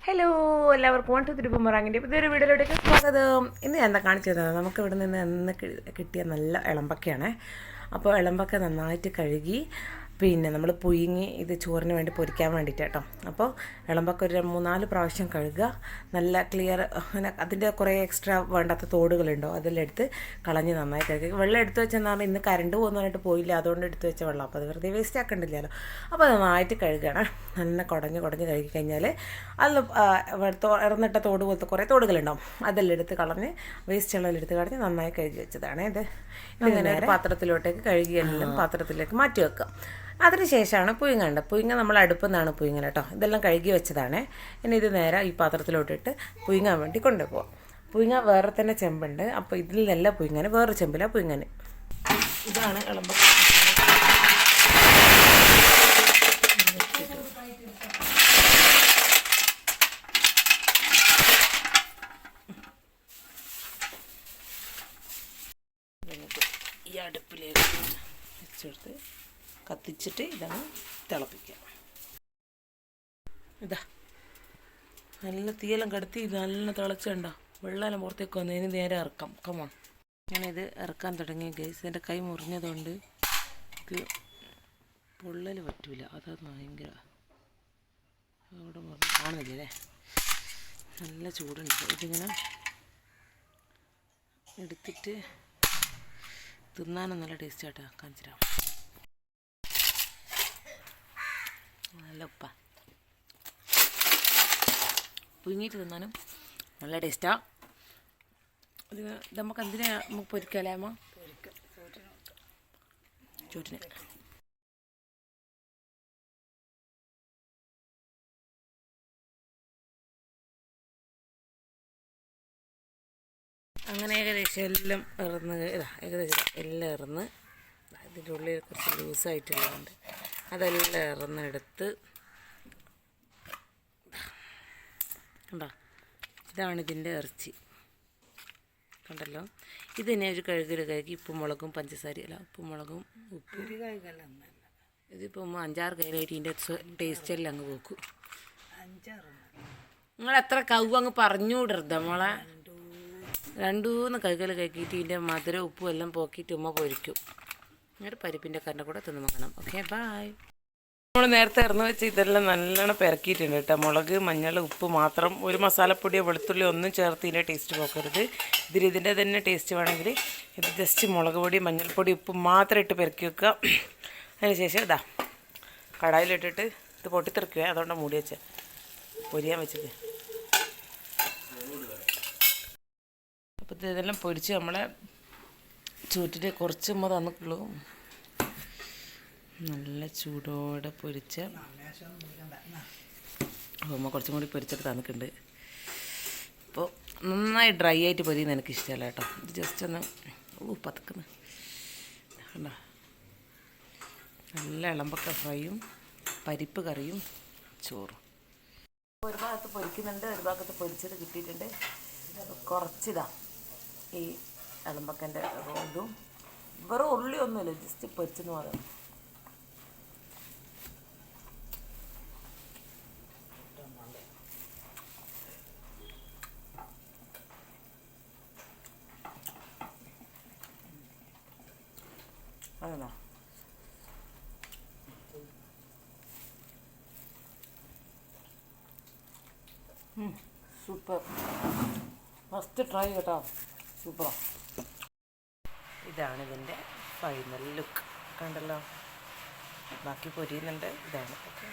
Hello എല്ലാവർക്കും 1 2 3 ബൂമറാങ്ങിൻ്റെ പുതിയൊരു വീഡിയോയിലേക്ക് സ്വാഗതം. ഇന്ന് ഞാൻ എന്താ കാണിച്ചു തന്നത്, നമുക്ക് ഇവിടെ നിന്ന് ഇന്ന് കിട്ടിയ നല്ല ഇളമ്പക്കയാണ്. അപ്പോൾ ഇളമ്പക്ക നന്നായിട്ട് കഴുകി പിന്നെ നമ്മൾ പുഴുങ്ങി ഇത് ചോറിന് വേണ്ടി പൊരിക്കാൻ വേണ്ടിയിട്ട് കേട്ടോ. അപ്പോൾ ഇളമ്പക്ക ഒരു 3-4 പ്രാവശ്യം കഴുകുക, നല്ല ക്ലിയർ. അങ്ങനെ അതിൻ്റെ കുറേ എക്സ്ട്രാ വേണ്ടാത്ത തോടുകളുണ്ടോ അതെല്ലാം എടുത്ത് കളഞ്ഞ് നന്നായി കഴുകി. വെള്ളം എടുത്ത് വെച്ചെന്നാൽ ഇന്ന് കറണ്ട് പോകുന്നതായിട്ട് പോയില്ല, അതുകൊണ്ട് എടുത്ത് വെച്ച വെള്ളം, അപ്പോൾ അത് വെറുതെ വേസ്റ്റ് ആക്കണ്ടില്ലല്ലോ. അപ്പോൾ നന്നായിട്ട് കഴുകണം. നല്ല കുടഞ്ഞ് കഴുകി കഴിഞ്ഞാൽ അത് ഇറന്നിട്ട തോട് പോലത്തെ കുറേ തോടുകളുണ്ടാവും, അതെല്ലാം എടുത്ത് കളഞ്ഞ് വേസ്റ്റ് വെള്ളം എടുത്ത് കളഞ്ഞ് നന്നായി കഴുകി വെച്ചതാണ് ഇത്. ഇങ്ങനെ ഒരു പാത്രത്തിലോട്ടേക്ക് കഴുകിയെല്ലാം പാത്രത്തിലേക്ക് മാറ്റി വെക്കുക. അതിനുശേഷമാണ് പുഴുങ്ങ നമ്മൾ അടുപ്പിൽ നിന്നാണ് പുഴുങ്ങൽ കേട്ടോ. ഇതെല്ലാം കഴുകി വെച്ചതാണ്. ഇനി ഇത് നേരെ ഈ പാത്രത്തിലോട്ടിട്ട് പുഴുങ്ങാൻ വേണ്ടി കൊണ്ടുപോകാം. പുഴുങ്ങ വേറെ തന്നെ ചെമ്പുണ്ട്, അപ്പോൾ ഇതിൽ നല്ല പുഴുങ്ങാൻ വേറെ ചെമ്പിലാണ് പുഴുങ്ങാൻ. ഇതാണ് ഇളമ്പ. ഈ അടുപ്പിലേക്ക് വെച്ചെടുത്ത് കത്തിച്ചിട്ട് ഇതാണ് തിളപ്പിക്കുക. ഇതാ നല്ല തീയെല്ലാം കടത്തി നല്ല തിളച്ചുണ്ടോ, വെള്ളമെല്ലാം പുറത്തേക്ക് വന്നു. ഇനി നേരെ ഇറക്കാം. കമോൺ, ഞാനിത് ഇറക്കാൻ തുടങ്ങി ഗൈസ്. എൻ്റെ കൈ മുറിഞ്ഞതുകൊണ്ട് ഇത് പൊള്ളൽ പറ്റൂല, അതാ ഭയങ്കര അവിടെ കാണുന്നില്ലേ, നല്ല ചൂടുണ്ട്. ഇതിങ്ങനെ എടുത്തിട്ട് തിന്നാനും നല്ല ടേസ്റ്റ് ആയിട്ടാ കാണിച്ചിരാം. നല്ല ഉപ്പ പുഴുങ്ങിയിട്ട് തിന്നാനും നല്ല ടേസ്റ്റാണ്. ഇത് നമുക്ക് എന്തിനാ നമുക്ക് പൊരിക്കാമല്ലേ അമ്മ? ചോറ്റിന് അങ്ങനെ ഏകദേശം എല്ലാം എല്ലാം ഇറന്ന് ഇതിൻ്റെ ഉള്ളിൽ കുറച്ച് ലൂസായിട്ടുള്ളതുണ്ട്, അതെല്ലാം ഇറന്നെടുത്ത് കണ്ടോ. ഇതാണ് ഇതിൻ്റെ ഇറച്ചി, കണ്ടല്ലോ. ഇതിനെ ഒരു കഴുകി ഉപ്പും മുളകും പഞ്ചസാരയല്ല, ഉപ്പും മുളകും ഉപ്പ് ഇതിപ്പോൾ 5-6 കയ്യിലായിട്ട് ഇതിൻ്റെ ടേസ്റ്റെല്ലാം അങ്ങ് പോക്കും. നിങ്ങൾ എത്ര കവ് അങ്ങ് പറഞ്ഞു വിടരുത് നമ്മളെ. 2-3 കഴുകിയിട്ട് ഇതിൻ്റെ മധുരം ഉപ്പും എല്ലാം പോക്കിയിട്ട് ഉമ്മ പൊരിക്കും. ഒരു പരിപ്പിൻ്റെ കറിൻ്റെ കൂടെ തിന്നു നോക്കണം. Okay, bye. നമ്മൾ നേരത്തെ ഇറന്ന് വെച്ച് ഇതെല്ലാം നല്ലോണം പെരക്കിയിട്ടുണ്ട് കേട്ടോ. മുളക്, മഞ്ഞൾ, ഉപ്പ് മാത്രം, ഒരു മസാലപ്പൊടിയോ വെളുത്തുള്ളിയോ ഒന്നും ചേർത്ത് ഇതിൻ്റെ ടേസ്റ്റ് പോക്കരുത്. ഇതിൻ്റെ തന്നെ ടേസ്റ്റ് വേണമെങ്കിൽ ഇത് ജസ്റ്റ് മുളക് പൊടി, മഞ്ഞൾപ്പൊടി, ഉപ്പ് മാത്രം ഇട്ട് പെരക്കി വെക്കുക. അതിനുശേഷം ഇതാ കടായിലിട്ടിട്ട് ഇത് പൊട്ടിത്തെറിക്കുക. അതുകൊണ്ടാണ് മൂടി വെച്ചത്, പൊരിയാൻ വെച്ചത്. അപ്പോൾ ഇതെല്ലാം പൊരിച്ച് നമ്മളെ ചൂറ്റിട്ട് കുറച്ച് ഉമ്മ തന്നിട്ടുള്ളൂ. നല്ല ചൂടോടെ പൊരിച്ച ഉമ്മ കുറച്ചും കൂടി പൊരിച്ചിട്ട് തന്നിട്ടുണ്ട്. അപ്പോൾ നന്നായി ഡ്രൈ ആയിട്ട് പൊരിയുന്ന എനിക്ക് ഇഷ്ടമല്ല കേട്ടോ. ഇത് ജസ്റ്റ് ഒന്ന് പതക്കുന്നു കണ്ടോ. നല്ല ഇളമ്പക്ക ഫ്രൈയും പരിപ്പ് കറിയും ചോറും. ഒരു ഭാഗത്ത് പൊരിക്കുന്നുണ്ട്, ഒരു ഭാഗത്ത് പൊരിച്ചത് കിട്ടിയിട്ടുണ്ട്. കുറച്ചിതാ ഈ ഇളമ്പക്കൻ്റെ ഇതും വെറും ഉള്ളിയൊന്നുമില്ല, ജസ്റ്റ് പൊരിച്ചെന്ന് പറയാം. അതെന്നാ സൂപ്പർ, ഫസ്റ്റ് ട്രൈ കേട്ടോ, സൂപ്പർ. ഇതാണ് ഇതിൻ്റെ ഫൈനൽ ലുക്ക്, കണ്ടല്ലോ. ബാക്കി പൊരിയുന്നുണ്ട്. ഇതാണ് ഓക്കെ.